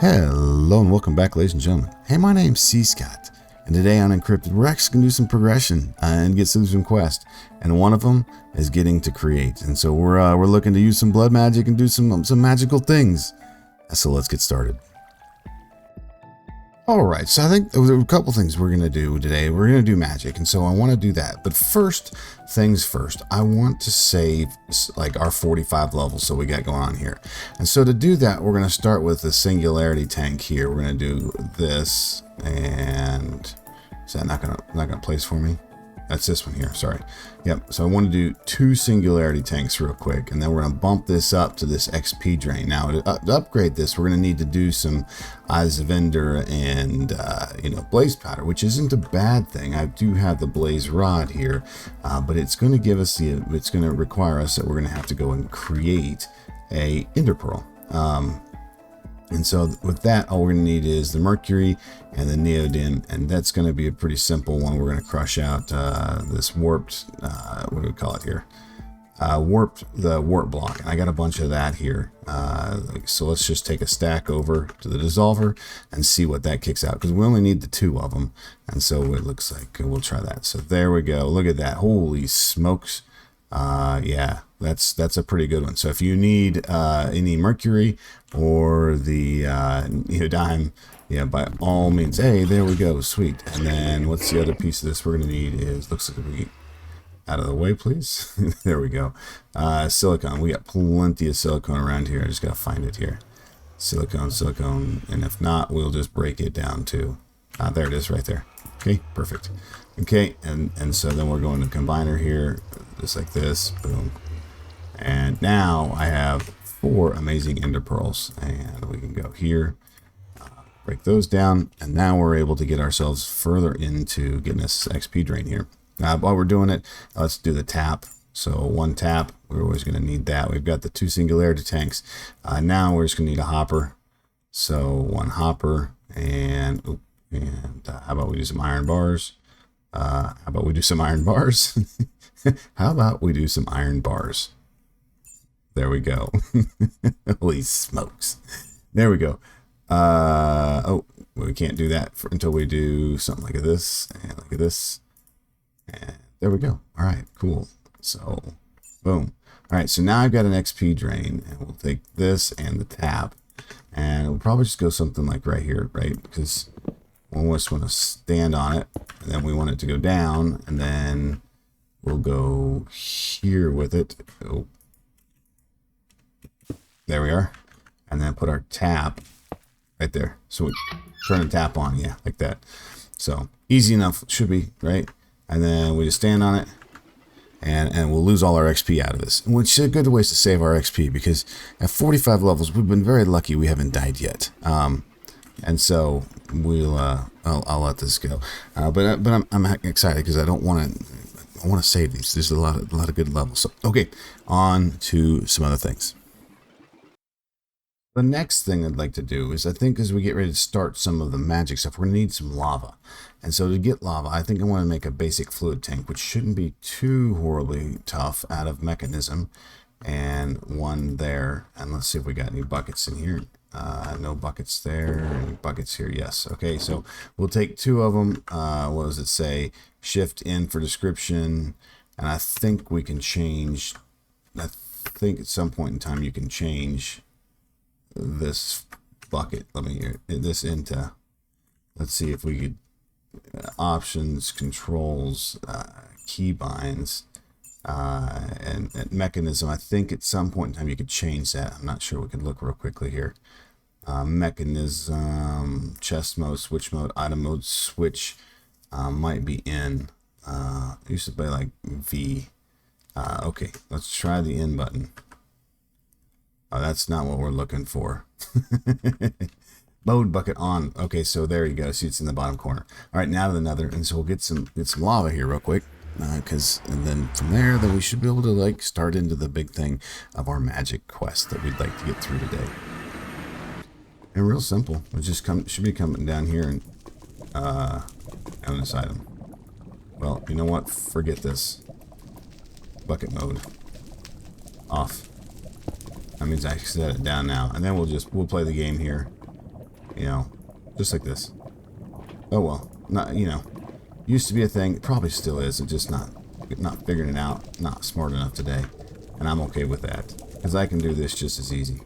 Hello and welcome back, ladies and gentlemen. Hey, my name's cScot, and today on Encrypted, we're actually going to do some progression and get through some quests, and one of them is getting to create. And so we're looking to use some blood magic and do some magical things. So let's get started. Alright, so I think there are a couple things we're going to do today. We're going to do magic, and so I want to do that. But first things first, I want to save like our 45 levels so we got going on here. And so to do that, we're going to start with the Singularity Tank here. We're going to do this, and is that not going to place for me? That's this one here, sorry. Yep, so I want to do 2 Singularity Tanks real quick, and then we're going to bump this up to this XP drain. Now, to upgrade this, we're going to need to do some Eyes of Ender and, Blaze Powder, which isn't a bad thing. I do have the Blaze Rod here, but it's going to give us it's going to require us that we're going to have to go and create a Ender Pearl. And so with that, all we're going to need is the mercury and the neodymium, and that's going to be a pretty simple one. We're going to crush out this warped, what do we call it here? The warp block, and I got a bunch of that here. So let's just take a stack over to the dissolver and see what that kicks out, because we only need the 2 of them, and so it looks like we'll try that. So there we go. Look at that. Holy smokes. Yeah, that's a pretty good one. So if you need any mercury or the neodymium, yeah, by all means. Hey, there we go. Sweet. And then what's the other piece of this we're going to need is, looks like we out of the way, please. There we go. Silicone. We got plenty of silicone around here. I just got to find it here. Silicone. And if not, we'll just break it down to, there it is right there. Okay, perfect. Okay, and so then we're going to combiner here, just like this. Boom. And now I have 4 amazing ender pearls, and we can go here, break those down, and now we're able to get ourselves further into getting this XP drain here. While we're doing it, let's do the tap. So 1 tap, we're always going to need that. We've got the 2 Singularity Tanks. Now we're just going to need a hopper. So 1 hopper, and how about we do some iron bars? How about we do some iron bars? How about we do some iron bars? There we go. Holy smokes. There we go. Oh, we can't do that until we do something like this and like this. And there we go. All right, cool. So, boom. All right, so now I've got an XP drain, and we'll take this and the tap, and we'll probably just go something like right here, right? Because we just want to stand on it, and then we want it to go down, and then we'll go here with it. Oh. There we are. And then put our tap right there. So we turn the tap on, yeah, like that. So easy enough, should be, right? And then we just stand on it, and we'll lose all our XP out of this. Which is a good way to save our XP, because at 45 levels, we've been very lucky we haven't died yet. And so we'll I'll let this go. But I'm excited because I want to save these. There's a lot of good levels. So okay, on to some other things. The next thing I'd like to do is, I think as we get ready to start some of the magic stuff, we're going to need some lava. And so to get lava, I think I want to make a basic fluid tank, which shouldn't be too horribly tough, out of mechanism, and 1 there. And let's see if we got any buckets in here. No buckets there. Any buckets here? Yes. Okay, so we'll take 2 of them. What does it say? Shift in for description. And I think we can change, I think at some point in time you can change this bucket. Let me get this into, let's see if we could, options, controls, keybinds, and mechanism. I think at some point in time you could change that. I'm not sure. We could look real quickly here. Mechanism, chest mode, switch mode, item mode, switch, might be in. Used to be like V. Okay, let's try the in button. Oh, that's not what we're looking for. Mode bucket on. Okay, so there you go. See, it's in the bottom corner. All right, now to the nether, and so we'll get some lava here real quick, and then from there, then we should be able to like start into the big thing of our magic quest that we'd like to get through today. And real simple. We just should be coming down here and on this item. Well, you know what? Forget this. Bucket mode off. That means I set it down now, and then we'll play the game here. you know, just like this. Oh well, not, you know, used to be a thing, it probably still is, it's just not figuring it out, not smart enough today, and I'm okay with that, because I can do this just as easy.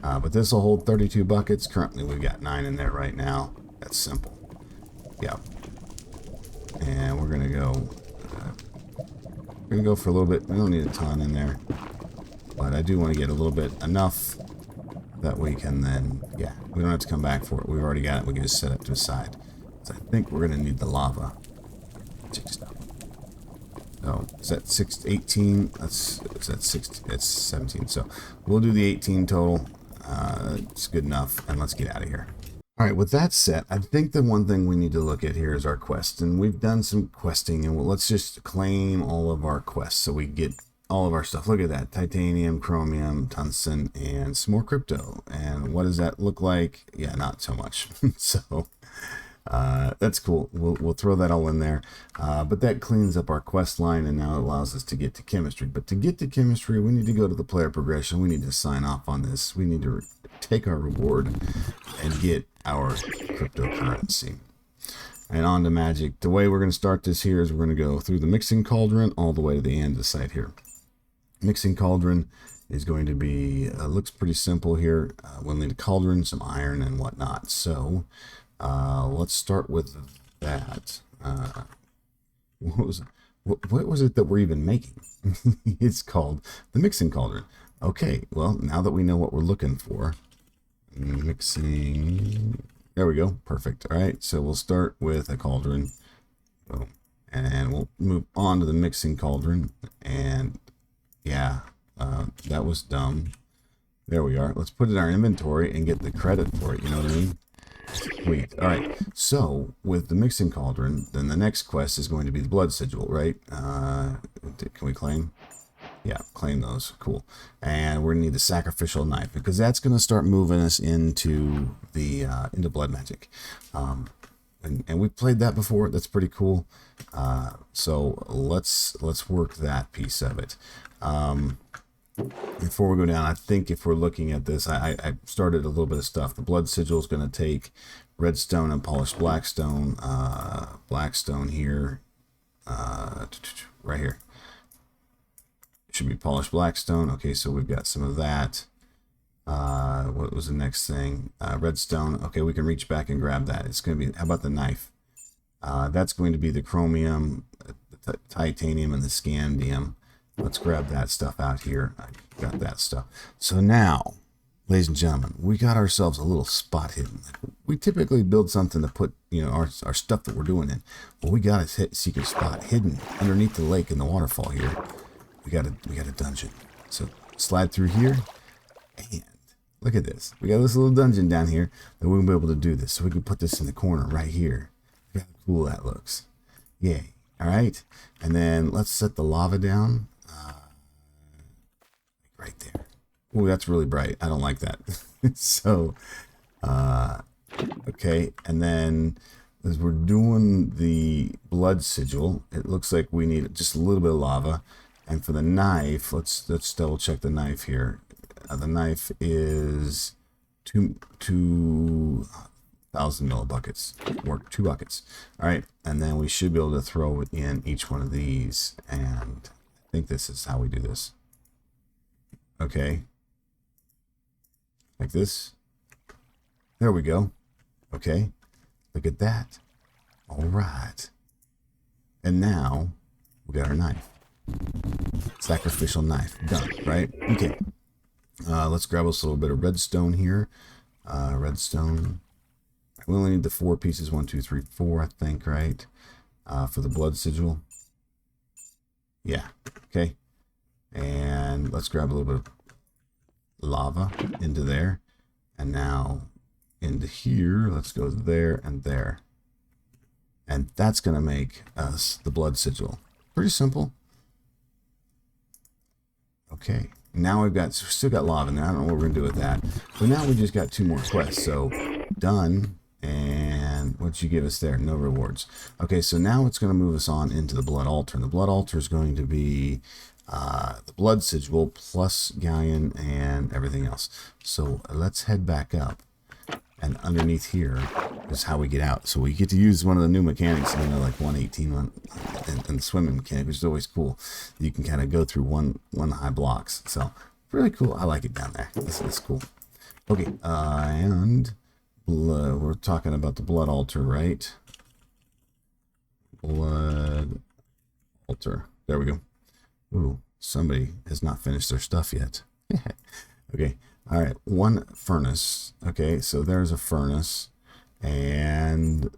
But this will hold 32 buckets. Currently we've got 9 in there right now. That's simple. Yep. And we're gonna go for a little bit. We don't need a ton in there, but I do want to get a little bit, enough that we can then, yeah, we don't have to come back for it. We've already got it. We can just set it to the side. So I think we're gonna need the lava. Check stuff. So is that 18? Is that 16? That's 17. So we'll do the 18 total. It's good enough, and let's get out of here. All right, with that set, I think the one thing we need to look at here is our quest, and we've done some questing, and let's just claim all of our quests so we get all of our stuff. Look at that: titanium, chromium, tungsten, and some more crypto. And what does that look like? Yeah, not so much. So that's cool. We'll throw that all in there. But that cleans up our quest line, and now it allows us to get to chemistry. But to get to chemistry, we need to go to the player progression. We need to sign off on this. We need to take our reward and get our cryptocurrency. And on to magic. The way we're going to start this here is we're going to go through the mixing cauldron all the way to the end of the site here. Mixing cauldron is going to be, looks pretty simple here. We'll need a cauldron, some iron, and whatnot. So let's start with that. What was it that we're even making? It's called the mixing cauldron. Okay, well, now that we know what we're looking for, mixing, there we go, perfect. All right, so we'll start with a cauldron. Boom. And we'll move on to the mixing cauldron. And yeah, that was dumb. There we are. Let's put it in our inventory and get the credit for it, you know what I mean? Sweet. All right, so with the mixing cauldron, then the next quest is going to be the blood sigil, right? Can we claim? Yeah, claim those. Cool. And we're gonna need the sacrificial knife, because that's gonna start moving us into the into blood magic. And we've played that before. That's pretty cool. So let's work that piece of it. Before we go down, I think if we're looking at this, I started a little bit of stuff. The blood sigil is going to take redstone and polished blackstone. Blackstone here, right here. Should be polished blackstone. Okay, so we've got some of that. What was the next thing? Redstone. Okay, we can reach back and grab that. It's going to be, how about the knife? That's going to be the chromium, the titanium, and the scandium. Let's grab that stuff out here. I got that stuff. So now, ladies and gentlemen, we got ourselves a little spot hidden. We typically build something to put, you know, our stuff that we're doing in. Well, we got a secret spot hidden underneath the lake in the waterfall here. We got a dungeon. So slide through here, and look at this. We got this little dungeon down here that we'll be able to do this. So we can put this in the corner right here. Look how cool that looks. Yay. All right. And then let's set the lava down. Right there. Oh, that's really bright. I don't like that. So, okay. And then as we're doing the blood sigil, it looks like we need just a little bit of lava. And for the knife, let's double check the knife here. The knife is 2,000 millibuckets, or 2 buckets. All right. And then we should be able to throw it in each one of these. And I think this is how we do this. Okay, like this. There we go. Okay, look at that. All right, and now we got our knife. Sacrificial knife done. Right. Okay. Let's grab us a little bit of redstone here. Redstone. We only need the 4 pieces. 1, 2, 3, 4. I think, right? For the blood sigil. Yeah. Okay. And let's grab a little bit of lava into there. And now into here. Let's go there and there. And that's going to make us the blood sigil. Pretty simple. Okay. Now we've still got lava in there. I don't know what we're going to do with that. But now we just got 2 more quests. So done. And what'd you give us there? No rewards. Okay, so now it's going to move us on into the blood altar. And the blood altar is going to be the blood sigil plus galleon and everything else. So let's head back up. And underneath here is how we get out. So we get to use one of the new mechanics, you know, like 118 and the swimming mechanic, which is always cool. You can kind of go through one high blocks. So really cool. I like it down there. This is cool. Okay, and we're talking about the blood altar, right? Blood altar. There we go. Ooh, somebody has not finished their stuff yet. Okay. All right. One furnace. Okay. So there's a furnace, and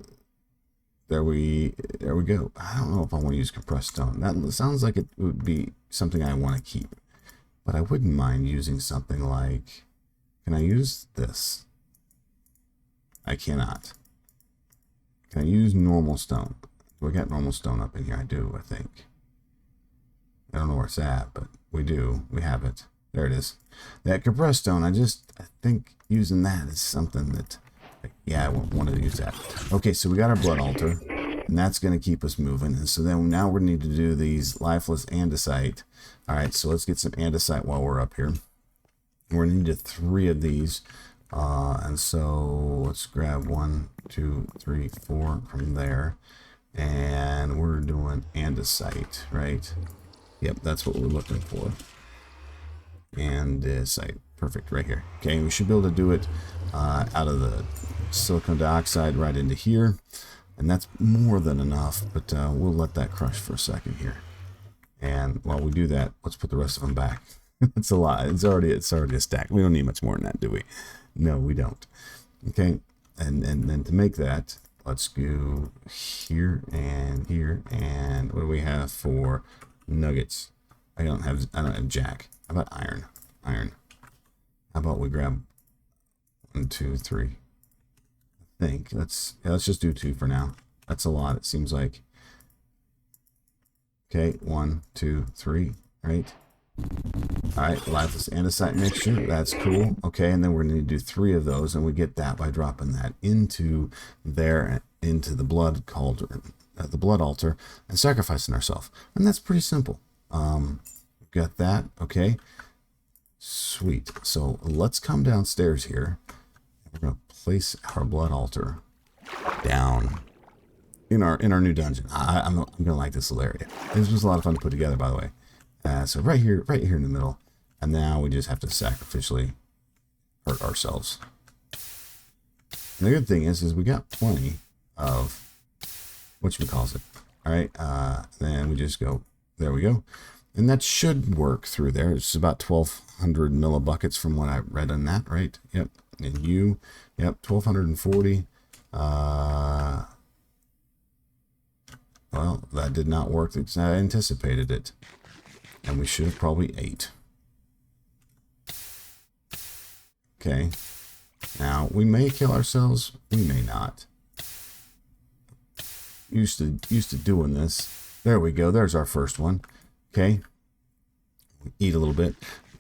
there we go. I don't know if I want to use compressed stone. That sounds like it would be something I want to keep, but I wouldn't mind using something like, can I use this? I cannot. Can I use normal stone? We got normal stone up in here. I do, I think. I don't know where it's at, but we do. We have it. There it is. That compressed stone, I think using that is something that, yeah, I wanted to use that. Okay, so we got our blood altar, and that's going to keep us moving. And so then now we need to do these lifeless andesite. All right, so let's get some andesite while we're up here. We're going to need 3 of these. And so let's grab 1, 2, 3, 4 from there. And we're doing andesite, right? Yep, that's what we're looking for. Andesite, perfect, right here. Okay, we should be able to do it out of the silicon dioxide right into here, and that's more than enough. But we'll let that crush for a second here. And while we do that, let's put the rest of them back. It's a lot. It's already a stack. We don't need much more than that, do we? No, we don't. Okay, and then to make that, let's go here, and what do we have for nuggets? I don't have jack. How about iron? How about we grab 1, 2, 3? I think let's just do 2 for now. That's a lot, it seems like. Okay, 1, 2, 3, right? All right, lifeless andesite mixture. That's cool. Okay, and then we're going to do 3 of those, and we get that by dropping that into there, into the blood cauldron, the blood altar, and sacrificing ourselves. And that's pretty simple. Got that. Okay, sweet. So let's come downstairs here. We're going to place our blood altar down in our new dungeon. I'm going to like this little area. This was a lot of fun to put together, by the way. So right here in the middle, and now we just have to sacrificially hurt ourselves. And the good thing is we got plenty of whatchamacallit. All right, then we just go, there we go. And that should work through there. It's about 1,200 millibuckets from what I read on that, right? Yep, and yep, 1,240. Well, that did not work. I anticipated it. And we should have probably ate. Okay. Now, we may kill ourselves. We may not. Used to doing this. There we go. There's our first one. Okay. Eat a little bit.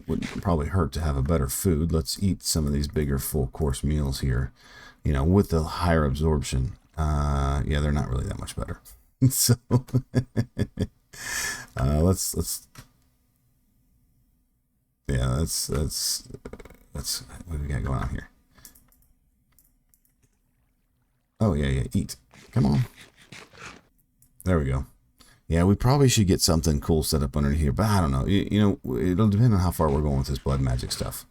Wouldn't probably hurt to have a better food. Let's eat some of these bigger full course meals here. You know, with the higher absorption. Yeah, they're not really that much better. So let's what do we got going on here? Oh yeah, eat. Come on. There we go. Yeah, we probably should get something cool set up under here, but I don't know. You know, it'll depend on how far we're going with this blood magic stuff.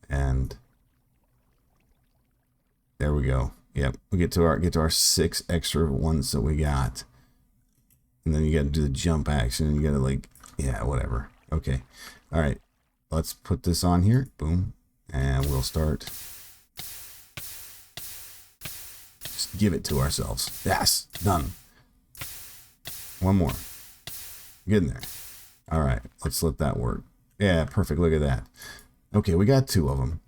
And there we go. Yep, we get to our 6 extra ones that we got. And then you got to do the jump action, and you got to, like, yeah, whatever. Okay. All right. Let's put this on here. Boom. And we'll start. Just give it to ourselves. Yes. Done. One more. Get in there. All right. Let's let that work. Yeah, perfect. Look at that. Okay, we got 2 of them.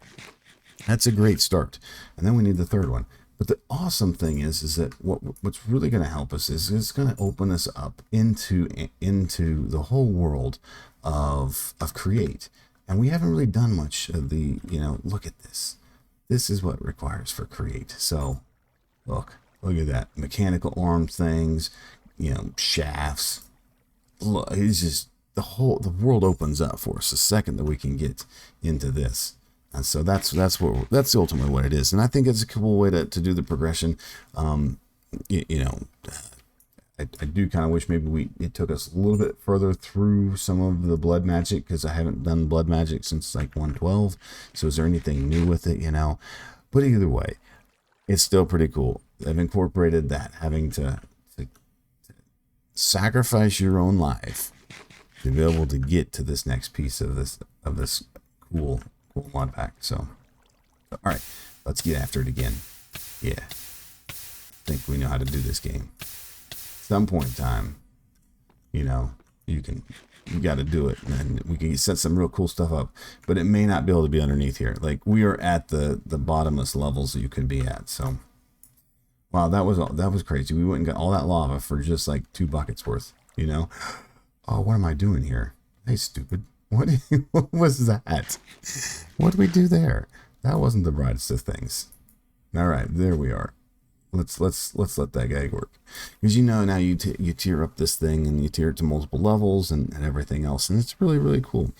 That's a great start. And then we need the 3rd one. But the awesome thing is that what's really going to help us is it's going to open us up into the whole world of create. And we haven't really done much of the, you know, look at this. This is what it requires for create. So look at that. Mechanical arm things, you know, shafts. Look, it's just the world opens up for us the second that we can get into this. And so that's ultimately what it is. And I think it's a cool way to do the progression. I do kind of wish maybe it took us a little bit further through some of the blood magic, because I haven't done blood magic since like 112. So is there anything new with it, But either way, it's still pretty cool. They've incorporated that, having to sacrifice your own life to be able to get to this next piece of this cool mod pack. So, all right, let's get after it again. Yeah, I think we know how to do this game. Some point in time, you got to do it, and we can set some real cool stuff up, but it may not be able to be underneath here. Like, we are at the bottomless levels that you could be at. So wow, that was crazy. We went and got all that lava for just like 2 buckets worth, Oh, what am I doing here? Hey, stupid, what was that? What did we do there? That wasn't the brightest of things. All right, there we are. Let's let that guy work, because now you tier up this thing, and you tier it to multiple levels and everything else, and it's really, really cool.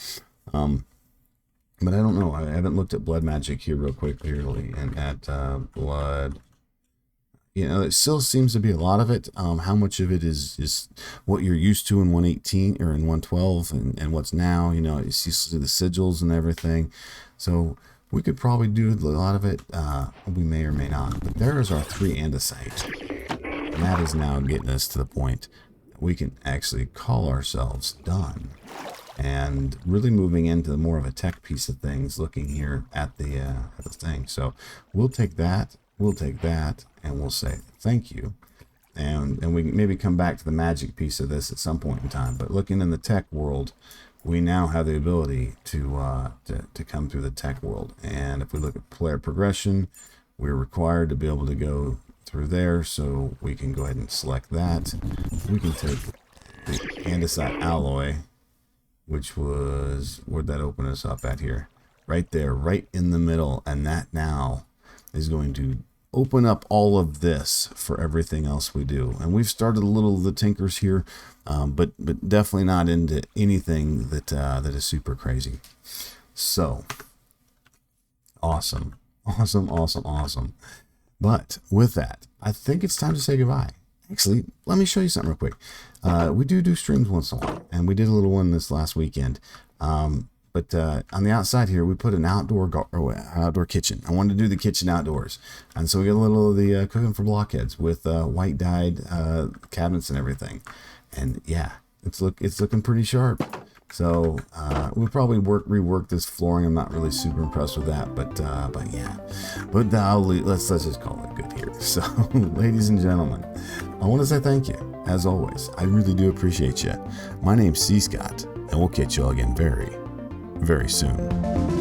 But I don't know, I haven't looked at blood magic here real quick clearly, and at blood, it still seems to be a lot of it. How much of it is what you're used to in 118 or in 112, and what's now, you see the sigils and everything. So we could probably do a lot of it. We may or may not. But there is our 3 andesite. And that is now getting us to the point that we can actually call ourselves done. And really moving into more of a tech piece of things, looking here at the thing. So we'll take that, and we'll say thank you. And we maybe come back to the magic piece of this at some point in time. But looking in the tech world, we now have the ability to come through the tech world. And if we look at player progression, we're required to be able to go through there. So we can go ahead and select that. We can take the andesite alloy, which was, where'd that open us up at here? Right there, right in the middle. And that now is going to open up all of this for everything else we do. And we've started a little of the tinkers here, but definitely not into anything that is super crazy. So awesome. But with that, I think it's time to say goodbye. Actually, let me show you something real quick. We do streams once in a while, and we did a little one this last weekend. But on the outside here, we put an outdoor kitchen. I wanted to do the kitchen outdoors. And so we got a little of the cooking for blockheads with white dyed cabinets and everything. And yeah, it's looking pretty sharp. So we'll probably rework this flooring. I'm not really super impressed with that, but yeah. But let's just call it good here. So ladies and gentlemen, I want to say thank you. As always, I really do appreciate you. My name's cScot, and we'll catch you all again very, very soon.